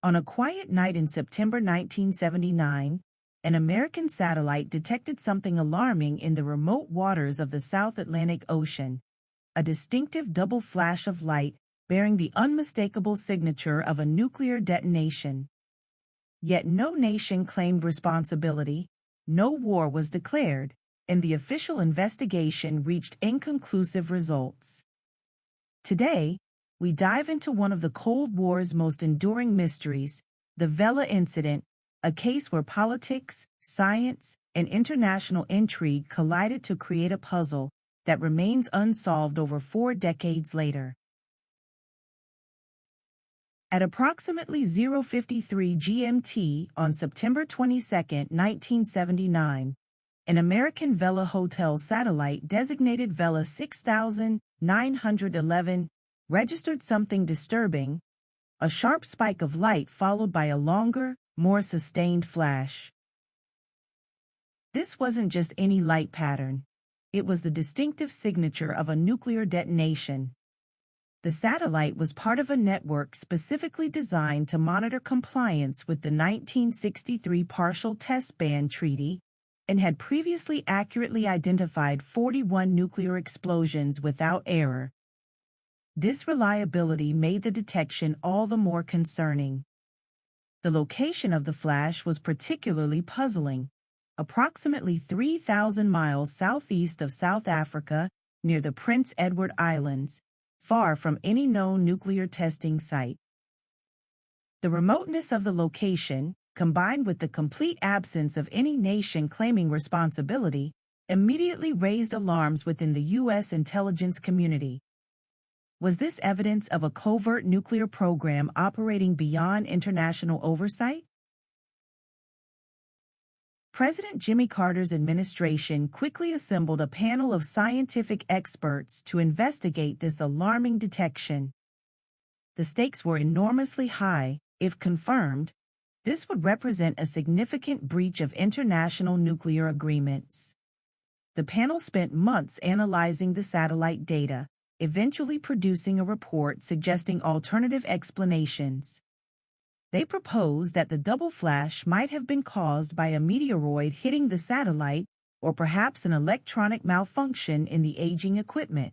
On a quiet night in September 1979, an American satellite detected something alarming in the remote waters of the South Atlantic Ocean, a distinctive double flash of light bearing the unmistakable signature of a nuclear detonation. Yet no nation claimed responsibility, no war was declared, and the official investigation reached inconclusive results. Today, we dive into one of the Cold War's most enduring mysteries, the Vela Incident, a case where politics, science, and international intrigue collided to create a puzzle that remains unsolved over 4 decades later. At approximately 0:53 GMT on September 22, 1979, an American Vela Hotel satellite designated Vela 6911 registered something disturbing, a sharp spike of light followed by a longer, more sustained flash. This wasn't just any light pattern. It was the distinctive signature of a nuclear detonation. The satellite was part of a network specifically designed to monitor compliance with the 1963 Partial Test Ban Treaty and had previously accurately identified 41 nuclear explosions without error. This reliability made the detection all the more concerning. The location of the flash was particularly puzzling, approximately 3,000 miles southeast of South Africa, near the Prince Edward Islands, far from any known nuclear testing site. The remoteness of the location, combined with the complete absence of any nation claiming responsibility, immediately raised alarms within the U.S. intelligence community. Was this evidence of a covert nuclear program operating beyond international oversight? President Jimmy Carter's administration quickly assembled a panel of scientific experts to investigate this alarming detection. The stakes were enormously high. If confirmed, this would represent a significant breach of international nuclear agreements. The panel spent months analyzing the satellite data, eventually producing a report suggesting alternative explanations. They proposed that the double flash might have been caused by a meteoroid hitting the satellite or perhaps an electronic malfunction in the aging equipment.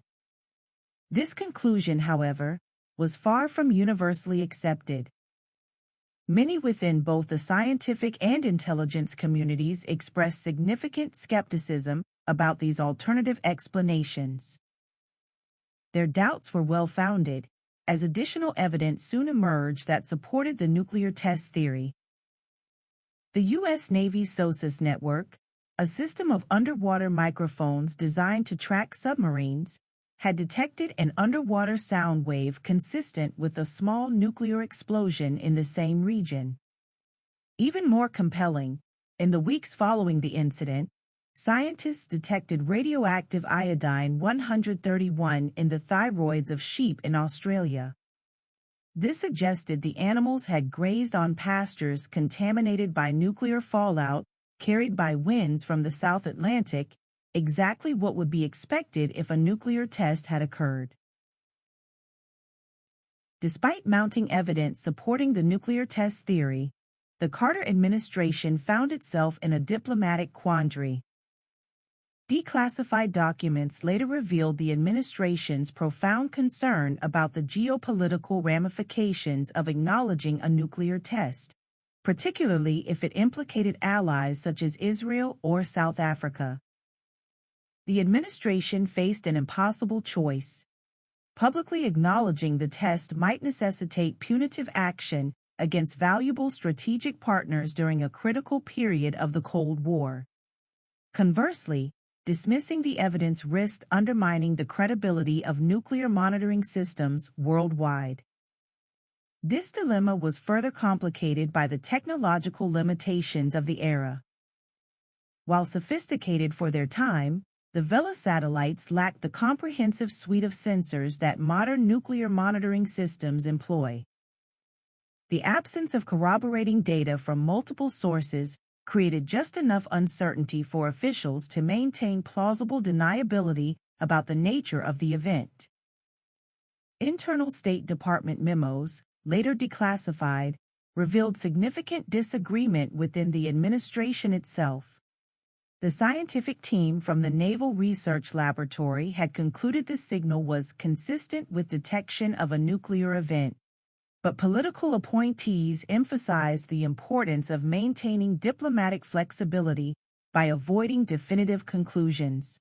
This conclusion, however, was far from universally accepted. Many within both the scientific and intelligence communities expressed significant skepticism about these alternative explanations. Their doubts were well-founded, as additional evidence soon emerged that supported the nuclear test theory. The U.S. Navy's SOSUS network, a system of underwater microphones designed to track submarines, had detected an underwater sound wave consistent with a small nuclear explosion in the same region. Even more compelling, in the weeks following the incident, scientists detected radioactive iodine-131 in the thyroids of sheep in Australia. This suggested the animals had grazed on pastures contaminated by nuclear fallout carried by winds from the South Atlantic, exactly what would be expected if a nuclear test had occurred. Despite mounting evidence supporting the nuclear test theory, the Carter administration found itself in a diplomatic quandary. Declassified documents later revealed the administration's profound concern about the geopolitical ramifications of acknowledging a nuclear test, particularly if it implicated allies such as Israel or South Africa. The administration faced an impossible choice. Publicly acknowledging the test might necessitate punitive action against valuable strategic partners during a critical period of the Cold War. Conversely, dismissing the evidence risked undermining the credibility of nuclear monitoring systems worldwide. This dilemma was further complicated by the technological limitations of the era. While sophisticated for their time, the Vela satellites lacked the comprehensive suite of sensors that modern nuclear monitoring systems employ. The absence of corroborating data from multiple sources created just enough uncertainty for officials to maintain plausible deniability about the nature of the event. Internal State Department memos, later declassified, revealed significant disagreement within the administration itself. The scientific team from the Naval Research Laboratory had concluded the signal was consistent with detection of a nuclear event, but political appointees emphasized the importance of maintaining diplomatic flexibility by avoiding definitive conclusions.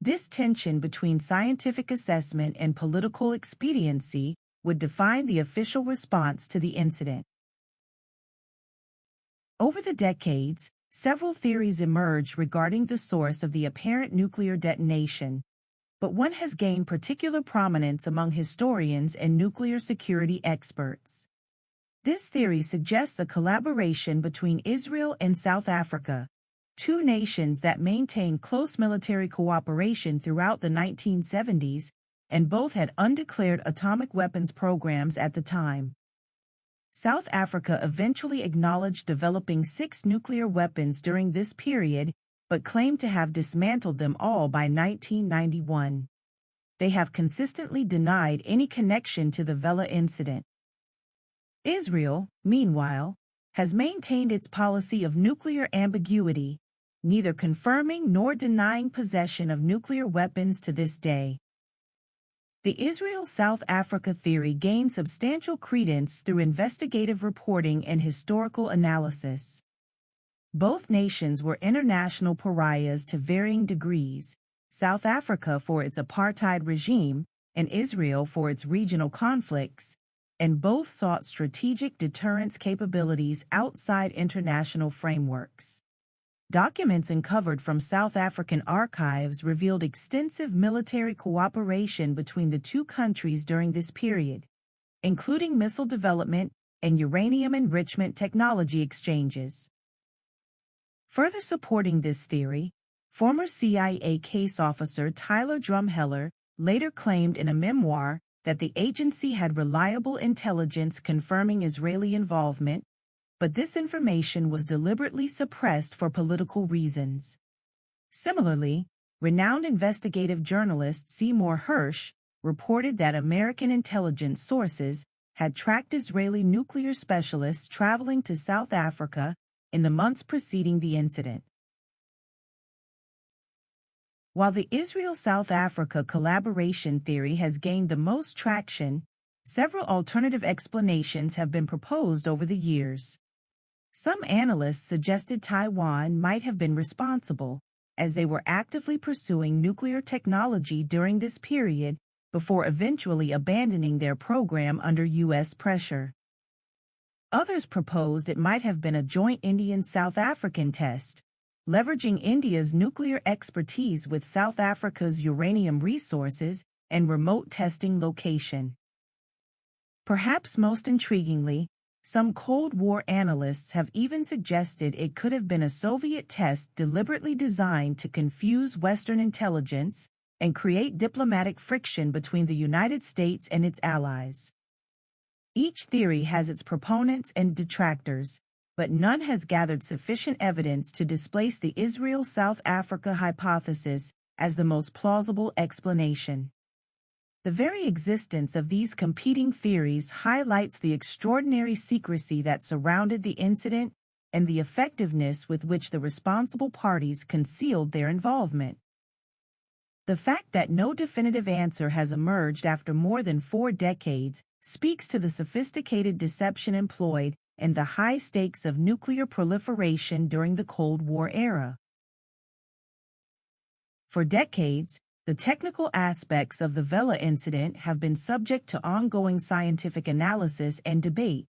This tension between scientific assessment and political expediency would define the official response to the incident. Over the decades, several theories emerged regarding the source of the apparent nuclear detonation, but one has gained particular prominence among historians and nuclear security experts. This theory suggests a collaboration between Israel and South Africa, two nations that maintained close military cooperation throughout the 1970s, and both had undeclared atomic weapons programs at the time. South Africa eventually acknowledged developing 6 nuclear weapons during this period, but claimed to have dismantled them all by 1991. They have consistently denied any connection to the Vela incident. Israel, meanwhile, has maintained its policy of nuclear ambiguity, neither confirming nor denying possession of nuclear weapons to this day. The Israel-South Africa theory gained substantial credence through investigative reporting and historical analysis. Both nations were international pariahs to varying degrees, South Africa for its apartheid regime and Israel for its regional conflicts, and both sought strategic deterrence capabilities outside international frameworks. Documents uncovered from South African archives revealed extensive military cooperation between the two countries during this period, including missile development and uranium enrichment technology exchanges. Further supporting this theory, former CIA case officer Tyler Drumheller later claimed in a memoir that the agency had reliable intelligence confirming Israeli involvement, but this information was deliberately suppressed for political reasons. Similarly, renowned investigative journalist Seymour Hersh reported that American intelligence sources had tracked Israeli nuclear specialists traveling to South Africa in the months preceding the incident. While the Israel-South Africa collaboration theory has gained the most traction, several alternative explanations have been proposed over the years. Some analysts suggested Taiwan might have been responsible, as they were actively pursuing nuclear technology during this period before eventually abandoning their program under U.S. pressure. Others proposed it might have been a joint Indian-South African test, leveraging India's nuclear expertise with South Africa's uranium resources and remote testing location. Perhaps most intriguingly, some Cold War analysts have even suggested it could have been a Soviet test deliberately designed to confuse Western intelligence and create diplomatic friction between the United States and its allies. Each theory has its proponents and detractors, but none has gathered sufficient evidence to displace the Israel-South Africa hypothesis as the most plausible explanation. The very existence of these competing theories highlights the extraordinary secrecy that surrounded the incident and the effectiveness with which the responsible parties concealed their involvement. The fact that no definitive answer has emerged after more than 4 decades speaks to the sophisticated deception employed and the high stakes of nuclear proliferation during the Cold War era. For decades, the technical aspects of the Vela incident have been subject to ongoing scientific analysis and debate.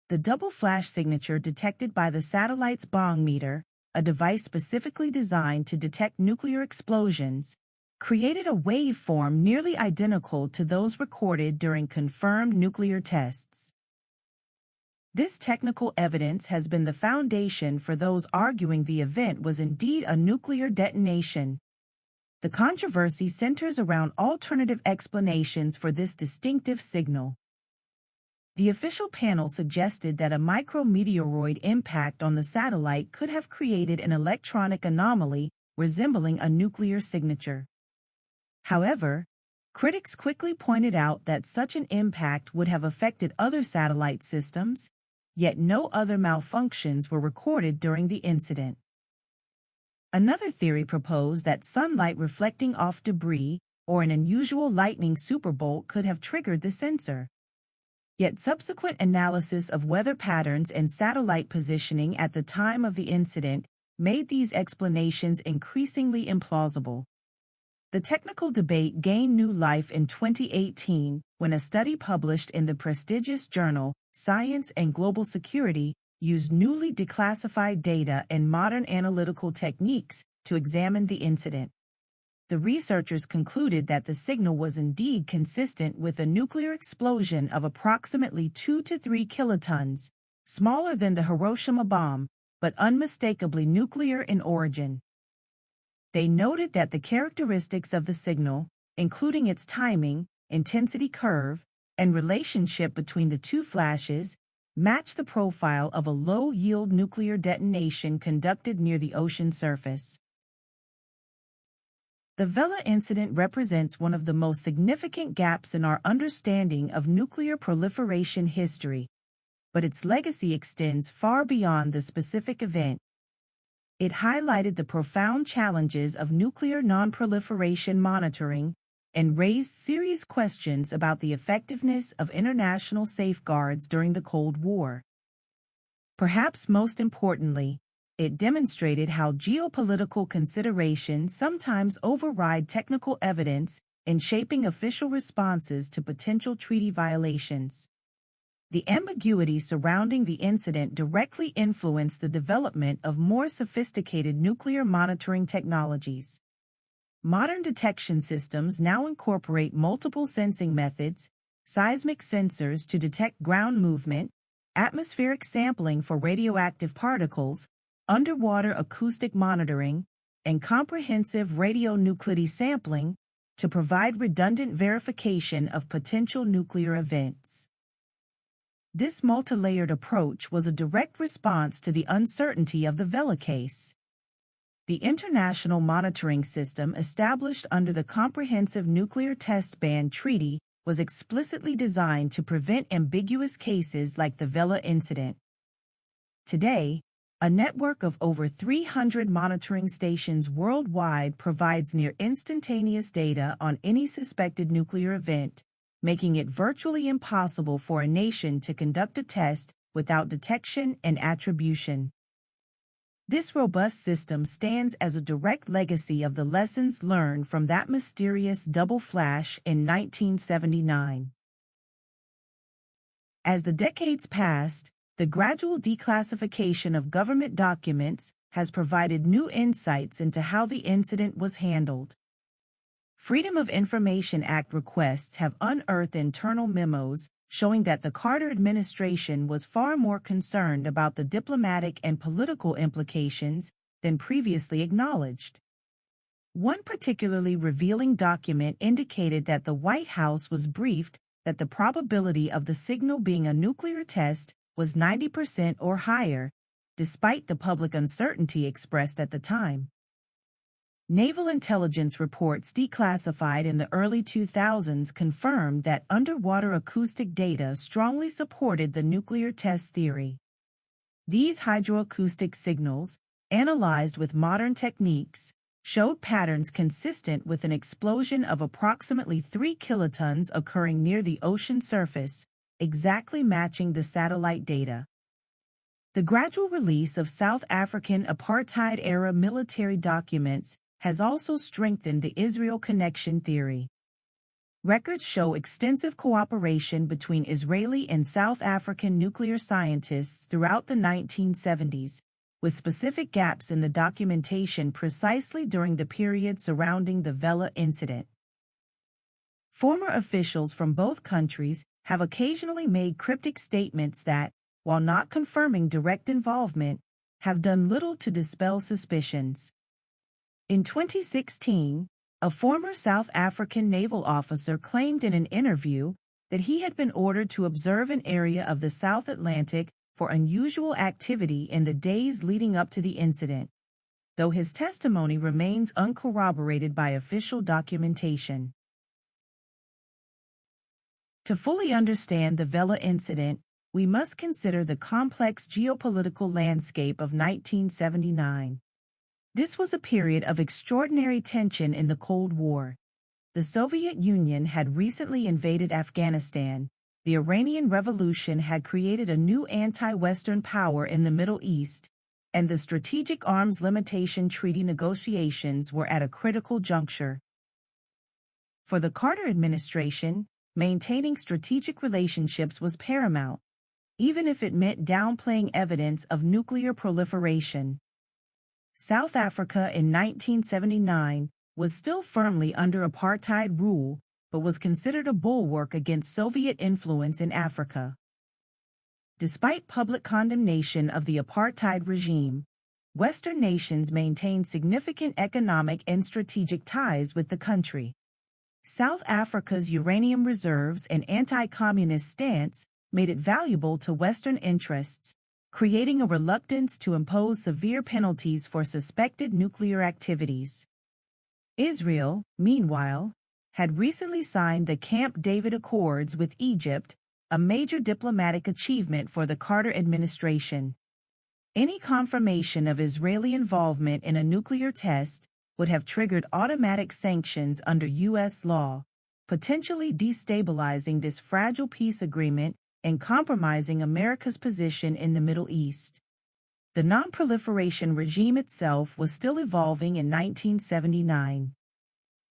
The double flash signature detected by the satellite's bong meter, a device specifically designed to detect nuclear explosions, created a waveform nearly identical to those recorded during confirmed nuclear tests. This technical evidence has been the foundation for those arguing the event was indeed a nuclear detonation. The controversy centers around alternative explanations for this distinctive signal. The official panel suggested that a micrometeoroid impact on the satellite could have created an electronic anomaly resembling a nuclear signature. However, Critics quickly pointed out that such an impact would have affected other satellite systems, yet no other malfunctions were recorded during the incident. Another theory proposed that sunlight reflecting off debris or an unusual lightning superbolt could have triggered the sensor. Yet subsequent analysis of weather patterns and satellite positioning at the time of the incident made these explanations increasingly implausible. The technical debate gained new life in 2018 when a study published in the prestigious journal Science and Global Security used newly declassified data and modern analytical techniques to examine the incident. The researchers concluded that the signal was indeed consistent with a nuclear explosion of approximately 2 to 3 kilotons, smaller than the Hiroshima bomb, but unmistakably nuclear in origin. They noted that the characteristics of the signal, including its timing, intensity curve, and relationship between the two flashes, match the profile of a low-yield nuclear detonation conducted near the ocean surface. The Vela incident represents one of the most significant gaps in our understanding of nuclear proliferation history, but its legacy extends far beyond the specific event. It highlighted the profound challenges of nuclear non-proliferation monitoring and raised serious questions about the effectiveness of international safeguards during the Cold War. Perhaps most importantly, it demonstrated how geopolitical considerations sometimes override technical evidence in shaping official responses to potential treaty violations. The ambiguity surrounding the incident directly influenced the development of more sophisticated nuclear monitoring technologies. Modern detection systems now incorporate multiple sensing methods, seismic sensors to detect ground movement, atmospheric sampling for radioactive particles, underwater acoustic monitoring, and comprehensive radionuclide sampling to provide redundant verification of potential nuclear events. This multi-layered approach was a direct response to the uncertainty of the Vela case. The international monitoring system established under the Comprehensive Nuclear Test Ban Treaty was explicitly designed to prevent ambiguous cases like the Vela incident. Today, a network of over 300 monitoring stations worldwide provides near instantaneous data on any suspected nuclear event, making it virtually impossible for a nation to conduct a test without detection and attribution. This robust system stands as a direct legacy of the lessons learned from that mysterious double flash in 1979. As the decades passed, the gradual declassification of government documents has provided new insights into how the incident was handled. Freedom of Information Act requests have unearthed internal memos showing that the Carter administration was far more concerned about the diplomatic and political implications than previously acknowledged. One particularly revealing document indicated that the White House was briefed that the probability of the signal being a nuclear test was 90% or higher, despite the public uncertainty expressed at the time. Naval intelligence reports declassified in the early 2000s confirmed that underwater acoustic data strongly supported the nuclear test theory. These hydro-acoustic signals, analyzed with modern techniques, showed patterns consistent with an explosion of approximately 3 kilotons occurring near the ocean surface, exactly matching the satellite data. The gradual release of South African apartheid-era military documents has also strengthened the Israel connection theory. Records show extensive cooperation between Israeli and South African nuclear scientists throughout the 1970s, with specific gaps in the documentation precisely during the period surrounding the Vela incident. Former officials from both countries have occasionally made cryptic statements that, while not confirming direct involvement, have done little to dispel suspicions. In 2016, a former South African naval officer claimed in an interview that he had been ordered to observe an area of the South Atlantic for unusual activity in the days leading up to the incident, though his testimony remains uncorroborated by official documentation. To fully understand the Vela incident, we must consider the complex geopolitical landscape of 1979. This was a period of extraordinary tension in the Cold War. The Soviet Union had recently invaded Afghanistan, the Iranian Revolution had created a new anti-Western power in the Middle East, and the Strategic Arms Limitation Treaty negotiations were at a critical juncture. For the Carter administration, maintaining strategic relationships was paramount, even if it meant downplaying evidence of nuclear proliferation. South Africa in 1979 was still firmly under apartheid rule, but was considered a bulwark against Soviet influence in Africa. Despite public condemnation of the apartheid regime, Western nations maintained significant economic and strategic ties with the country. South Africa's uranium reserves and anti-communist stance made it valuable to Western interests, creating a reluctance to impose severe penalties for suspected nuclear activities. Israel, meanwhile, had recently signed the Camp David Accords with Egypt, a major diplomatic achievement for the Carter administration. Any confirmation of Israeli involvement in a nuclear test would have triggered automatic sanctions under U.S. law, potentially destabilizing this fragile peace agreement and compromising America's position in the Middle East. The non-proliferation regime itself was still evolving in 1979.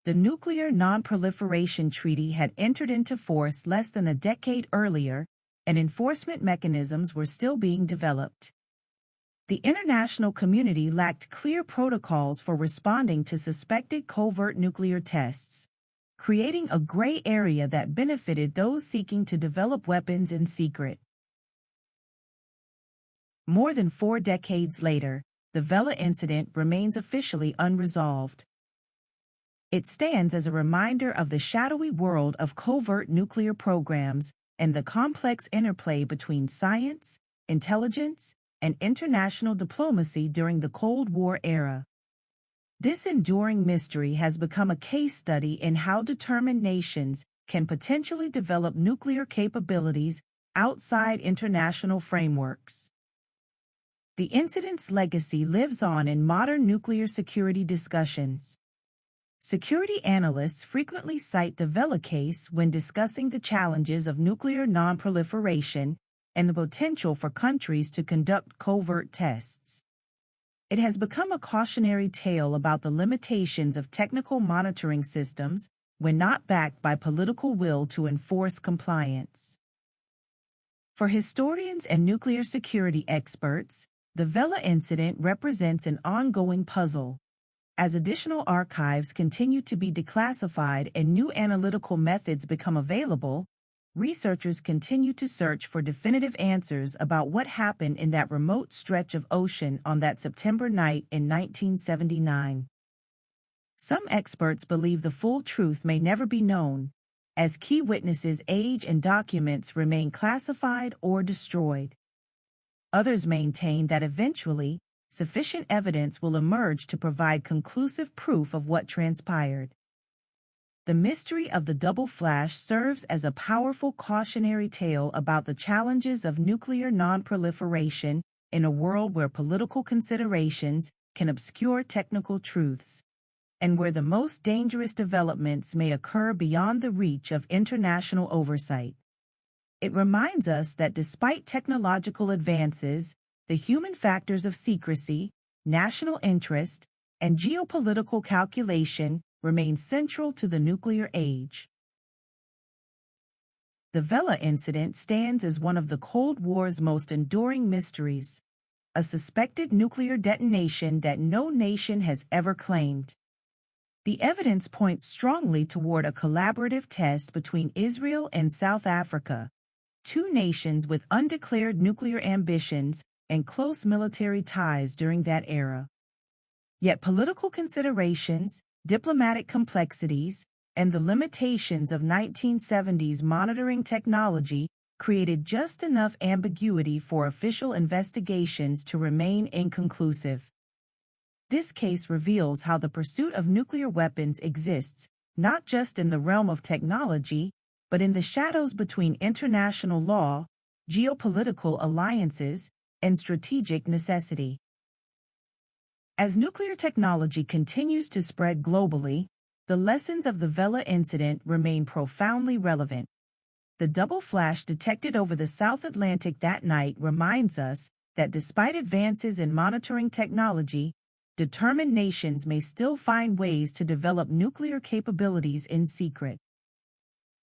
The Nuclear Non-Proliferation Treaty had entered into force less than a decade earlier, and enforcement mechanisms were still being developed. The international community lacked clear protocols for responding to suspected covert nuclear tests, creating a gray area that benefited those seeking to develop weapons in secret. More than 4 decades later, the Vela incident remains officially unresolved. It stands as a reminder of the shadowy world of covert nuclear programs and the complex interplay between science, intelligence, and international diplomacy during the Cold War era. This enduring mystery has become a case study in how determined nations can potentially develop nuclear capabilities outside international frameworks. The incident's legacy lives on in modern nuclear security discussions. Security analysts frequently cite the Vela case when discussing the challenges of nuclear non-proliferation and the potential for countries to conduct covert tests. It has become a cautionary tale about the limitations of technical monitoring systems when not backed by political will to enforce compliance. For historians and nuclear security experts, the Vela incident represents an ongoing puzzle. As additional archives continue to be declassified and new analytical methods become available, researchers continue to search for definitive answers about what happened in that remote stretch of ocean on that September night in 1979. Some experts believe the full truth may never be known, as key witnesses' age and documents remain classified or destroyed. Others maintain that eventually, sufficient evidence will emerge to provide conclusive proof of what transpired. The mystery of the double flash serves as a powerful cautionary tale about the challenges of nuclear non-proliferation in a world where political considerations can obscure technical truths, and where the most dangerous developments may occur beyond the reach of international oversight. It reminds us that despite technological advances, the human factors of secrecy, national interest, and geopolitical calculation remain central to the nuclear age. The Vela incident stands as one of the Cold War's most enduring mysteries, a suspected nuclear detonation that no nation has ever claimed. The evidence points strongly toward a collaborative test between Israel and South Africa, two nations with undeclared nuclear ambitions and close military ties during that era. Yet political considerations, diplomatic complexities, and the limitations of 1970s monitoring technology created just enough ambiguity for official investigations to remain inconclusive. This case reveals how the pursuit of nuclear weapons exists not just in the realm of technology, but in the shadows between international law, geopolitical alliances, and strategic necessity. As nuclear technology continues to spread globally, the lessons of the Vela incident remain profoundly relevant. The double flash detected over the South Atlantic that night reminds us that despite advances in monitoring technology, determined nations may still find ways to develop nuclear capabilities in secret.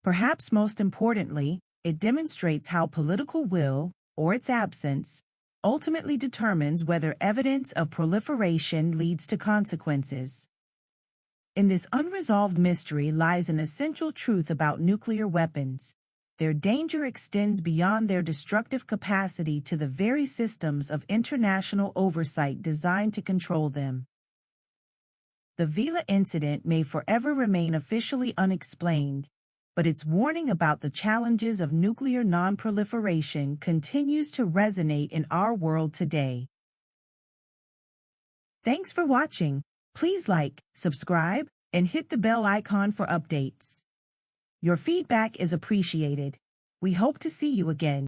Perhaps most importantly, it demonstrates how political will, or its absence, ultimately determines whether evidence of proliferation leads to consequences. In this unresolved mystery lies an essential truth about nuclear weapons. Their danger extends beyond their destructive capacity to the very systems of international oversight designed to control them. The Vela incident may forever remain officially unexplained, but its warning about the challenges of nuclear non-proliferation continues to resonate in our world today. Thanks for watching. Please like, subscribe, and hit the bell icon for updates. Your feedback is appreciated. We hope to see you again.